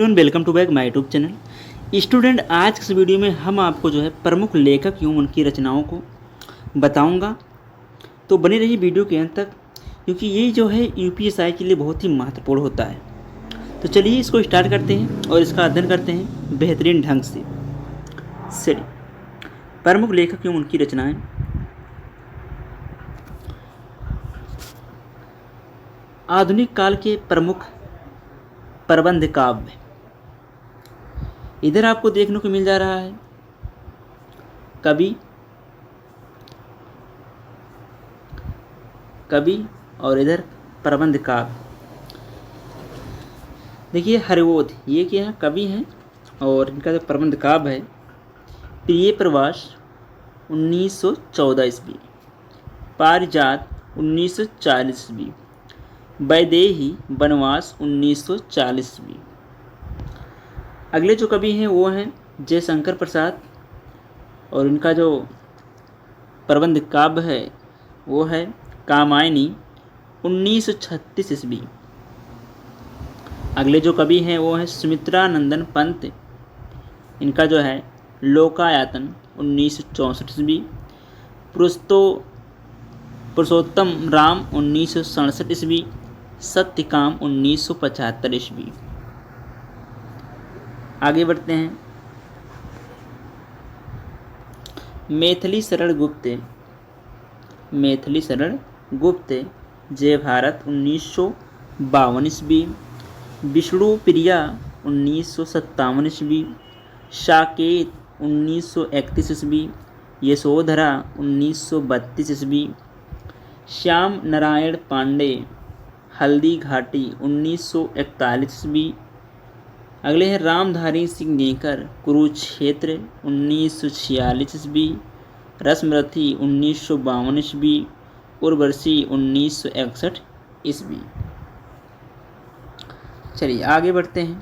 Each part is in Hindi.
Welcome to back my YouTube channel. Student, आज के इस वीडियो में हम आपको जो है प्रमुख लेखक एवं उनकी रचनाओं को बताऊंगा, तो बने रहिए वीडियो के अंत तक, क्योंकि ये जो है यूपीएससी के लिए बहुत ही महत्वपूर्ण होता है। तो चलिए इसको स्टार्ट करते हैं और इसका अध्ययन करते हैं बेहतरीन ढंग से। चलिए, प्रमुख लेखक एवं उनकी रचनाएँ। आधुनिक काल के प्रमुख प्रबंध काव्य इधर आपको देखने को मिल जा रहा है। कवि और इधर प्रबंध काव्य। देखिए, हरिवोध ये क्या है, कवि हैं, और इनका जो प्रबंध काव्य है प्रिय प्रवास 1914 ईस्वी, पारिजात 1940 ईस्वी, वैदेही वनवास 1940 ईस्वी। अगले जो कवि हैं वो हैं जयशंकर प्रसाद, और इनका जो प्रबंध काव्य है वो है कामायनी 1936 ईस्वी। अगले जो कवि हैं वो हैं सुमित्रा नंदन पंत, इनका जो है लोकायतन 1964 ईस्वी, पुरुषोत्तम राम 1967 ईस्वी, सत्यकाम 1975 ईस्वी। आगे बढ़ते हैं। मैथिली शरण गुप्त जय भारत 1952 ईस्वी, विष्णु प्रिया 1957 ईस्वी, साकेत 1931 ईस्वी, यशोधरा 1932 ईस्वी, श्याम नारायण पांडे हल्दी घाटी 1941 ईस्वी। अगले हैं रामधारी सिंह दिनकर कुरुक्षेत्र 1946 ईस्वी, रसमरथी 1952 ईस्वी, उर्वशी 1961 ईस्वी। चलिए आगे बढ़ते हैं।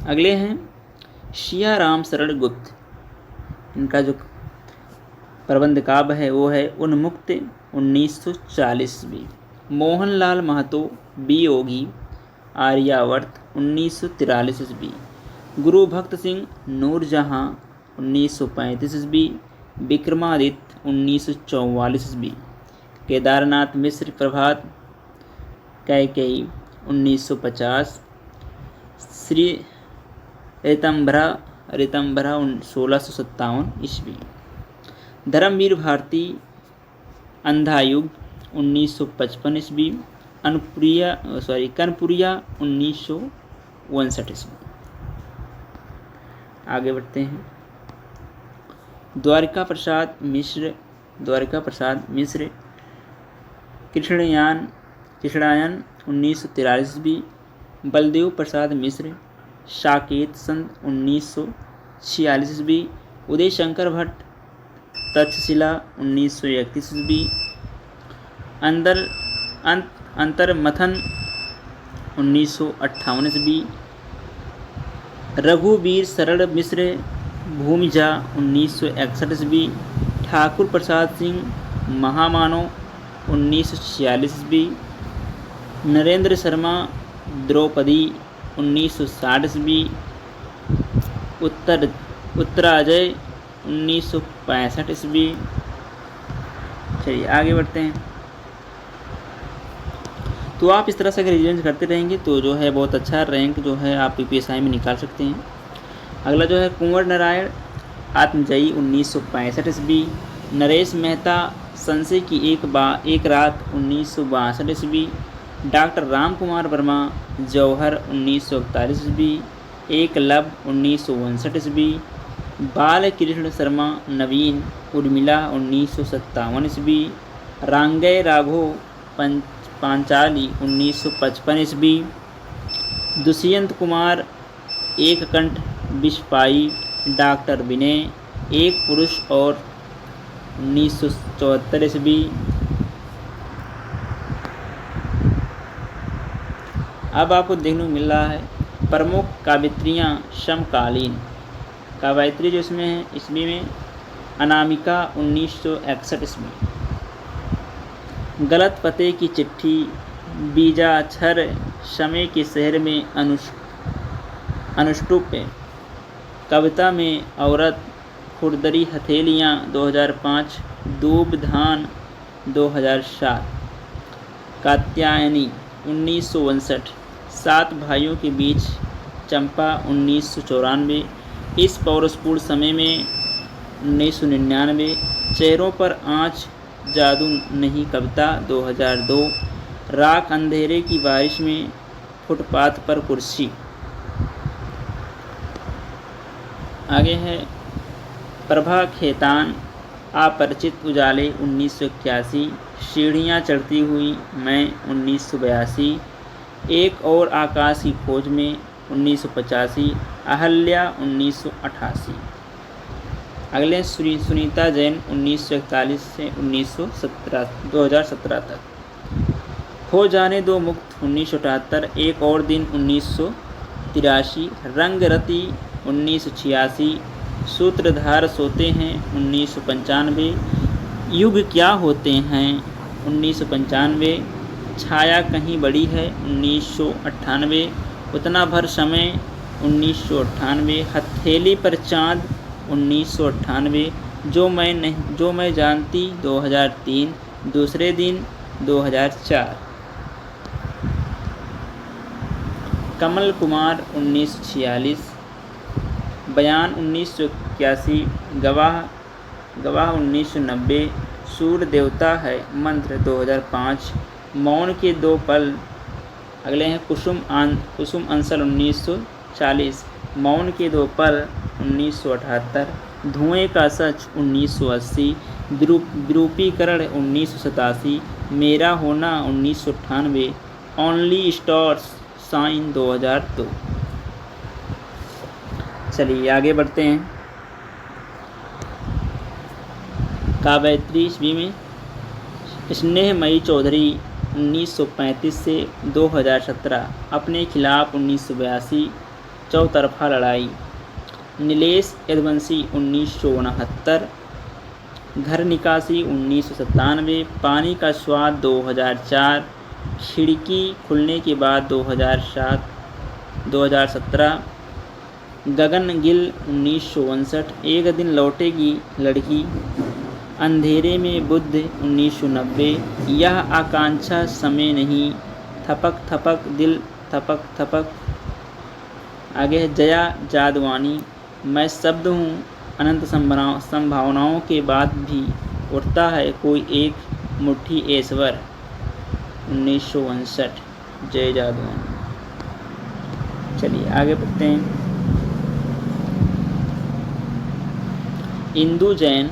अगले हैं सिया राम शरण गुप्त, इनका जो प्रबंध काव्य है वो है उन्मुक्त 1940 ईस्वी, मोहनलाल महतो वियोगी आर्यावर्त 1943 ईस्वी, गुरु भक्त सिंह नूरजहां 1935 ईस्वी, विक्रमादित्य 1944 ईस्वी, केदारनाथ मिश्र प्रभात कैकेयी 1950, श्री ऋतंभरा 1657 ईस्वी, धर्मवीर भारती अंधायुग 1955 ईस्वी, कनपुरिया 1959 ईस्वी। आगे बढ़ते हैं। द्वारिका प्रसाद मिश्र कृष्णयान 1943 ईस्वी, बलदेव प्रसाद मिश्र साकेत संत 1946 ईस्वी, उदय शंकर भट्ट तक्षशिला 1931 ईस्वी, अंतर्मथन 1958 ईस्वी, रघुवीर शरण मिश्र भूमिजा 1961 ईस्वी, ठाकुर प्रसाद सिंह महामानव 1946 ईस्वी, नरेंद्र शर्मा द्रौपदी 1960 ईस्वी, उत्तराजय 1965 ईस्वी। चलिए आगे बढ़ते हैं। तो आप इस तरह से अगर रिविजन करते रहेंगे तो जो है बहुत अच्छा रैंक जो है आप यूपीएससी में निकाल सकते हैं। अगला जो है कुंवर नारायण आत्मजयी 1965 ईस्वी, नरेश मेहता संशय की एक रात 1962 ईस्वी, डॉक्टर राम कुमार वर्मा जौहर 1941 ईस्वी, एकलव्य 1959 ईस्वी, बाल कृष्ण शर्मा नवीन उर्मिला 1957 ईस्वी, रांगय राघव पांचाली 1955 ईस्वी, दुष्यंत कुमार एककंठ बिस्पाई, डॉक्टर विनय एक पुरुष और 1974 ईस्वी। अब आपको देखने को मिल रहा है प्रमुख काव्यत्रियाँ समकालीन। काव्यत्री जो इसमें है ईस्वी में अनामिका 1961 ईस्वी, गलत पते की चिट्ठी, बीजाक्षर समय के शहर में अनुष्टुप, कविता में औरत, खुरदरी हथेलियाँ 2005, दूब धान 2007, कात्यायनी 1959, 7 भाइयों के बीच चंपा 1994, इस पौरुषपूर्ण समय में 1999, चेहरों पर आँच जादू नहीं कविता 2002, राख अंधेरे की बारिश में, फुटपाथ पर कुर्सी। आगे है प्रभा खेतान, अपरिचित उजाले 1981, सीढ़ियाँ चढ़ती हुई मैं 1982, एक और आकाश की खोज में 1985, अहल्या 1988। अगले सुनीता जैन 1941 से 2017 तक, हो जाने दो मुक्त 1978, एक और दिन 1983, रंगरती 1986, सूत्रधार सोते हैं 1995, युग क्या होते हैं 1995, छाया कहीं बड़ी है 1998, उतना भर समय 1998, हथेली पर चाँद 1998, जो मैं जानती 2003, दूसरे दिन 2004, कमल कुमार 1946, बयान 1981, गवाह 1990, सूर्य देवता है मंत्र 2005, मौन के 2 पल। अगले हैं कुसुम अंसल 1940, मौन के 2 पल 1978, धुएं का सच 1980, विरूपीकरण 1987, मेरा होना 1998, ओनली स्टार्स साइन 2002। चलिए आगे बढ़ते हैं। काव्यत्री ईस्वी में स्नेहमयी चौधरी 1935 से 2017, अपने खिलाफ 1982, चौतरफा लड़ाई, नीलेश यदुवंशी 1969, घर निकासी 1997, पानी का स्वाद 2004, खिड़की खुलने के बाद 2017, गगन गिल 1959, एक दिन लौटेगी लड़की, अंधेरे में बुद्ध 1990, यह आकांक्षा समय नहीं, थपक थपक दिल थपक थपक। आगे है जया जादवानी, मैं शब्द हूँ, अनंत संभावनाओं के बाद भी उठता है कोई एक मुट्ठी ऐश्वर 1959, जय जादवानी। चलिए आगे बढ़ते हैं। इंदु जैन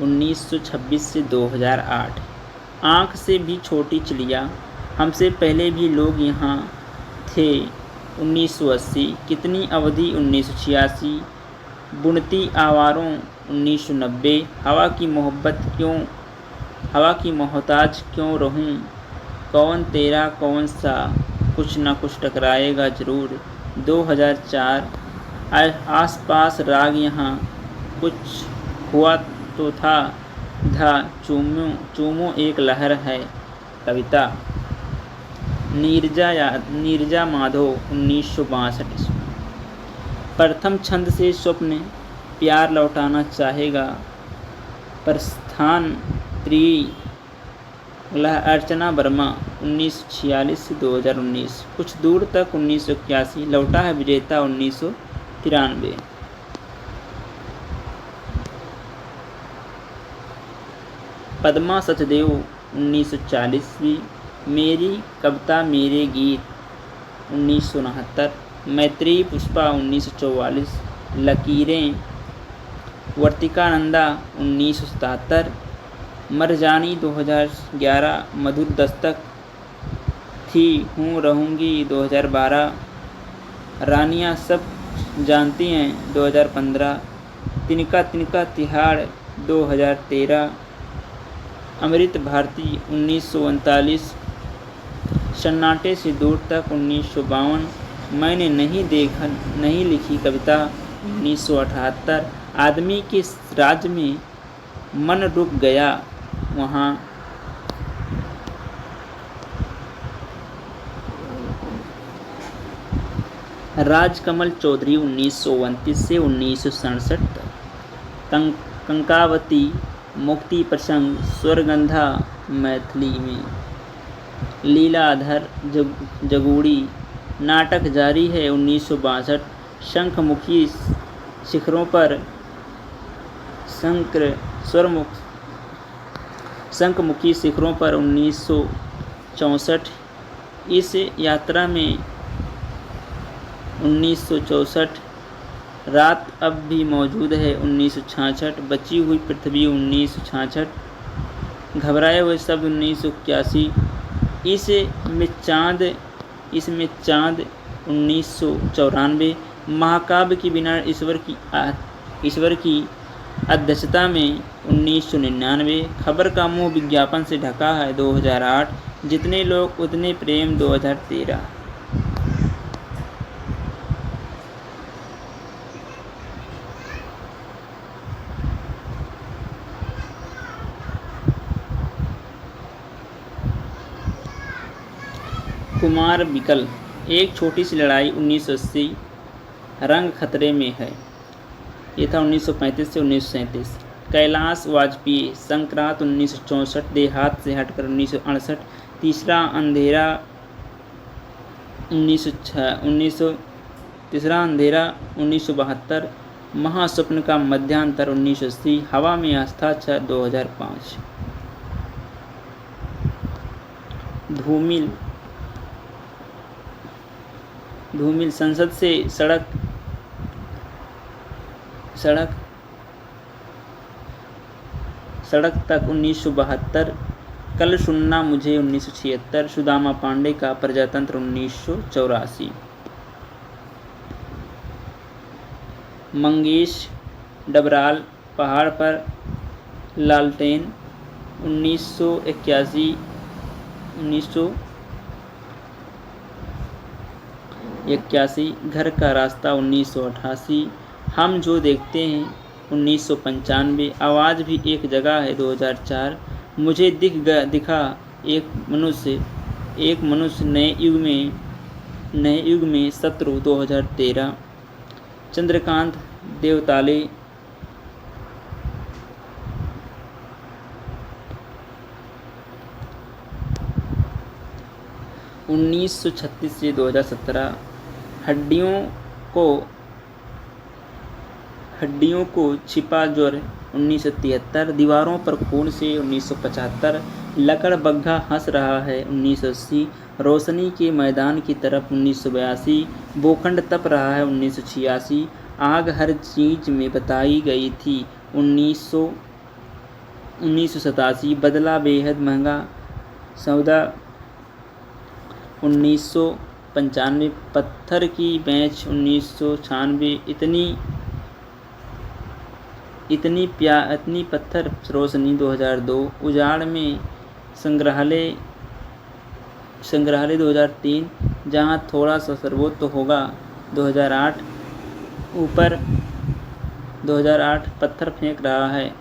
1926 से 2008, आँख से भी छोटी चिड़िया, हमसे पहले भी लोग यहाँ थे 1980, कितनी अवधि 1986, बुनती आवारों 1990, हवा की मोहताज क्यों रहूं, कौन तेरा कौन सा, कुछ ना कुछ टकराएगा ज़रूर 2004, आसपास राग यहाँ कुछ हुआ तो था, चूमो एक लहर है कविता, नीरजा माधव 1962, प्रथम छंद से स्वप्न प्यार लौटाना चाहेगा, प्रस्थान त्रि, अर्चना वर्मा 1946 से 2019, कुछ दूर तक 1981, लौटा है विजेता 1993। पद्मा सचदेव 1940, मेरी कविता मेरे गीत 1969, मैत्री पुष्पा 1944, लकीरें वर्तिकानंदा 1977, मरजानी 2011, मधुर दस्तक थी हूँ रहूँगी 2012, रानियाँ सब जानती हैं 2015, तिनका तिनका तिहाड़ 2013, अमृत भारती 1939, सन्नाटे से दूर तक 1952, मैंने नहीं लिखी कविता 1978, आदमी के राज्य में मन रुक गया वहाँ राजकमल चौधरी 1929 से 1967 तक। कंकावती मुक्ति प्रसंग स्वरगंधा मैथिली में। लीलाधर जगूड़ी नाटक जारी है 1962। शंखमुखी शिखरों पर शंखमुखी शिखरों पर 1964। इस यात्रा में 1964। रात अब भी मौजूद है 1966। बची हुई पृथ्वी 1966। घबराए हुए शब्द 1981। इसमें चाँद 1994। महाकाव्य की बिना ईश्वर की अध्यक्षता में 1999। खबर का मुंह विज्ञापन से ढका है 2008। जितने लोग उतने प्रेम 2013। कुमार बिकल एक छोटी सी लड़ाई 1980। रंग खतरे में है, ये था 1935 से 1937। कैलाश वाजपेयी संक्रांत 1964। देहात से हटकर 1968। तीसरा अंधेरा 1972। महास्वप्न का मध्यांतर 1980। हवा में आस्था 2005। धूमिल संसद से सड़क तक 1972। कल सुनना मुझे 1976। सुदामा पांडे का प्रजातंत्र 1984। मंगेश डबराल पहाड़ पर लालटेन 1981। घर का रास्ता 1988। हम जो देखते हैं 1995। आवाज़ भी एक जगह है 2004। मुझे दिखा एक मनुष्य नए युग में शत्रु 2013। चंद्रकांत देवताले 1936 से 2017। हड्डियों को छिपा ज्वर 1973। दीवारों पर खून से 1975। लकड़ बग्घा हंस रहा है 1980। रोशनी के मैदान की तरफ 1982। बोखंड तप रहा है 1986। आग हर चीज में बताई गई थी 1987। बदला बेहद महंगा सौदा 1995। पत्थर की बेंच 1996। इतनी पत्थर रोशनी 2002। उजाड़ में संग्रहालय 2003। जहां थोड़ा सा सर्वोत्त होगा 2008। ऊपर 2008 पत्थर फेंक रहा है।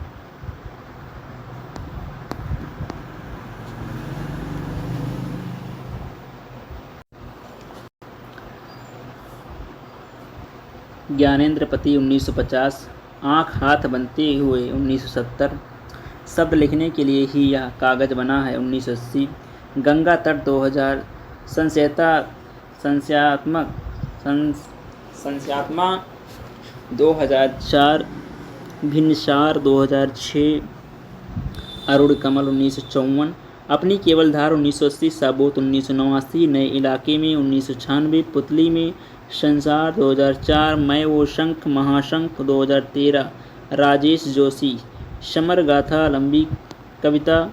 ज्ञानेंद्रपति 1950। आँख हाथ बनते हुए 1970। शब्द लिखने के लिए ही यह कागज़ बना है 1980। गंगा तट 2000। संस्यात्मा 2004। भिनसार 2006। अरुण कमल 1954। अपनी केवल धार 1980। साबूत 1989। नए इलाके में 1996। पुतली में संसार 2004। मैं वो शंख महाशंख 2013। राजेश जोशी। समर गाथा लंबी कविता।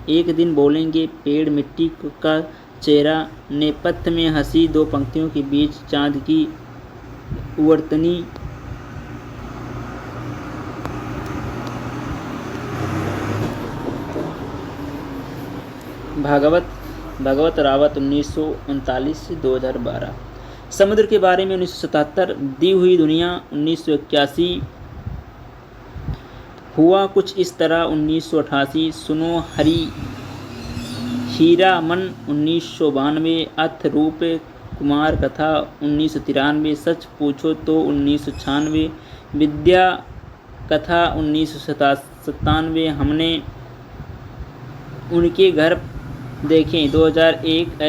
एक दिन बोलेंगे पेड़ मिट्टी का चेहरा। नेपथ्य में हंसी दो पंक्तियों के बीच चांद की उवर्तनी। भागवत रावत 1939 से 2012। समुद्र के बारे में 1977। दी हुई दुनिया 1981। हुआ कुछ इस तरह 1988। सुनो हीरा मन 1992। अथ रूप कुमार कथा 1993, सच पूछो तो 1996, विद्या कथा 1997, हमने उनके घर देखें 2001,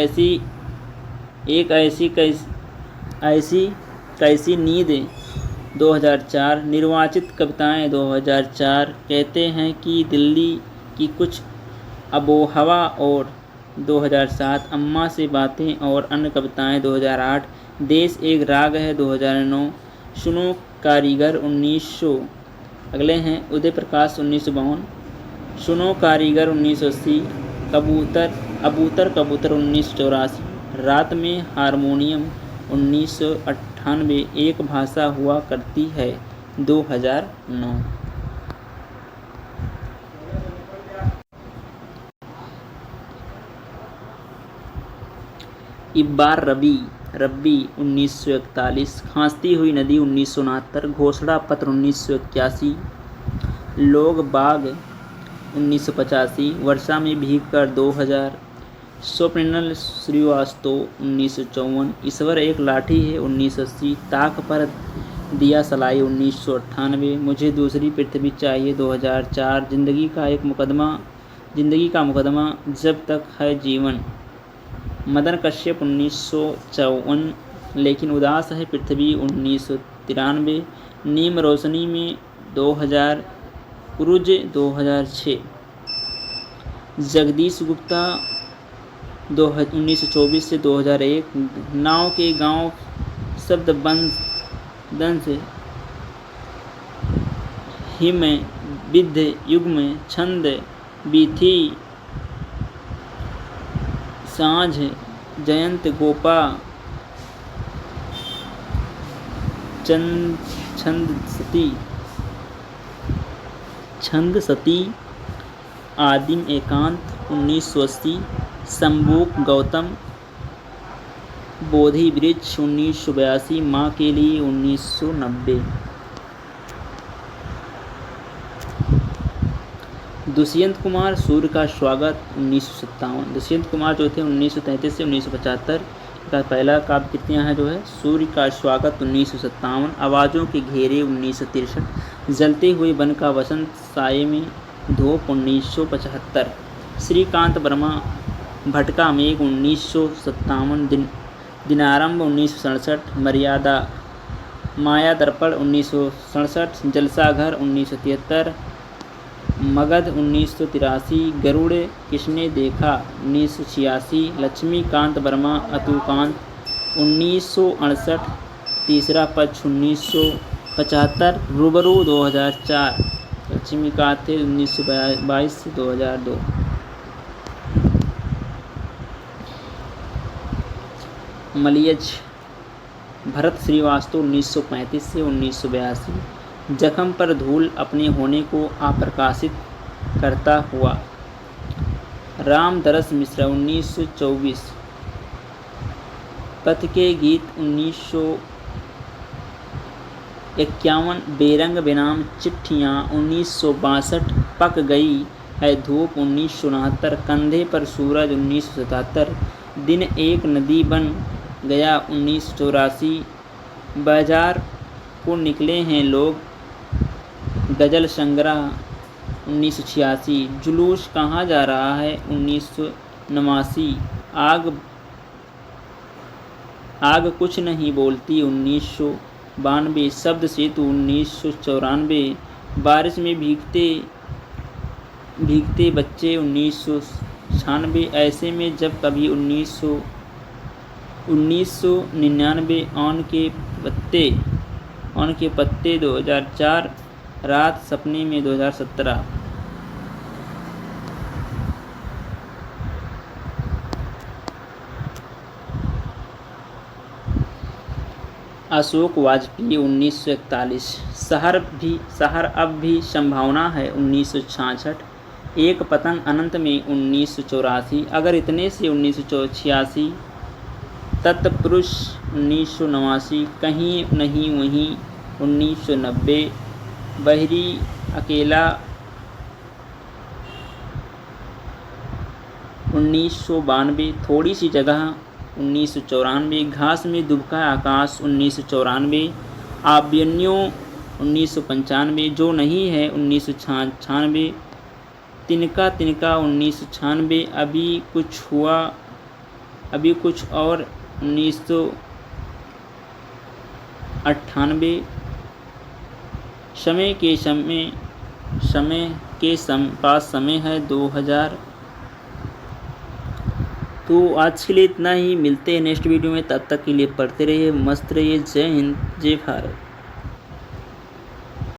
ऐसी कैसी नींद 2004, निर्वाचित कविताएं 2004, कहते हैं कि दिल्ली की कुछ आबोहवा और 2007, अम्मा से बातें और अन्य कविताएं 2008, देश एक राग है 2009, सुनो कारीगर 1900, अगले हैं उदय प्रकाश 1952, सुनो कारीगर 1980, कबूतर 1984, रात में हारमोनियम 1998, एक भाषा हुआ करती है 2009। इब्बार रब्बी 1941, खांसती हुई नदी 1969, घोषणा पत्र 1981, लोग बाग 1985, वर्षा में भीगकर 2000, स्वप्निल श्रीवास्तव 1954, ईश्वर एक लाठी है 1980, ताक पर दिया सलाई 1998, मुझे दूसरी पृथ्वी चाहिए 2004, जिंदगी का मुकदमा जब तक है जीवन, मदन कश्यप 1954, लेकिन उदास है पृथ्वी 1993, नीम रोशनी में 2000, उरुज 2006, जगदीश गुप्ता 1924 से 2001, नाव के गांव शब्द बंद से हिम विद्ध युग्म छंद बीथी सांझ जयंत गोपा छंद सती आदिम एकांत 1980, संबूक गौतम बोधि वृक्ष 1982, माँ के लिए 1990, दुष्यंत कुमार सूर्य का स्वागत 1957, दुष्यंत कुमार जो थे 1933 से 1975 का पहला काव्य कृतियाँ हैं जो है सूर्य का स्वागत 1957, आवाज़ों के घेरे 1963, जलते हुए वन का वसंत साये में धूप 1975, श्रीकांत वर्मा भटका मेघ 1957, दिनारंभ 1967, माया दर्पण 1967, जलसाघर 1973, मगध 1983, गरुड़ किसने देखा 1986, लक्ष्मीकांत वर्मा अतुकांत 1968, तीसरा पक्ष 1975, रूबरू 2004, लक्ष्मीकांत थे 1922 से 2002। मलियज भरत श्रीवास्तव 1935 से 1982, जख्म पर धूल अपने होने को अप्रकाशित करता हुआ, रामदरस मिश्रा 1924, पथ के गीत 1951, बेरंग बेनाम चिट्ठियाँ 1962, पक गई है धूप 1969, कंधे पर सूरज 1977, दिन एक नदी बन गया 1984, बाजार को निकले हैं लोग, गज़ल संग्रह 1986, जुलूस कहाँ जा रहा है 1989, आग कुछ नहीं बोलती 1992, शब्द सेतु 1994, बारिश में भीगते बच्चे 1996, ऐसे में जब कभी 1999, ऑन के पत्ते 2004, रात सपने में 2017। अशोक वाजपेयी 1941, शहर अब भी संभावना है 1966, एक पतंग अनंत में 1984, अगर इतने से 1986, तत्पुरुष 1989, कहीं नहीं वहीं 1990, बहरी अकेला 1992, थोड़ी सी जगह 1994, घास में दुबका आकाश 1994, आव्यन्यो 1995, जो नहीं है 1996, तिनका तिनका 1996, अभी कुछ हुआ अभी कुछ और 1998, समय के पास समय है 2000। तो आज के लिए इतना ही, मिलते हैं नेक्स्ट वीडियो में, तब तक के लिए पढ़ते रहिए, मस्त रहिए। जय हिंद, जय भारत।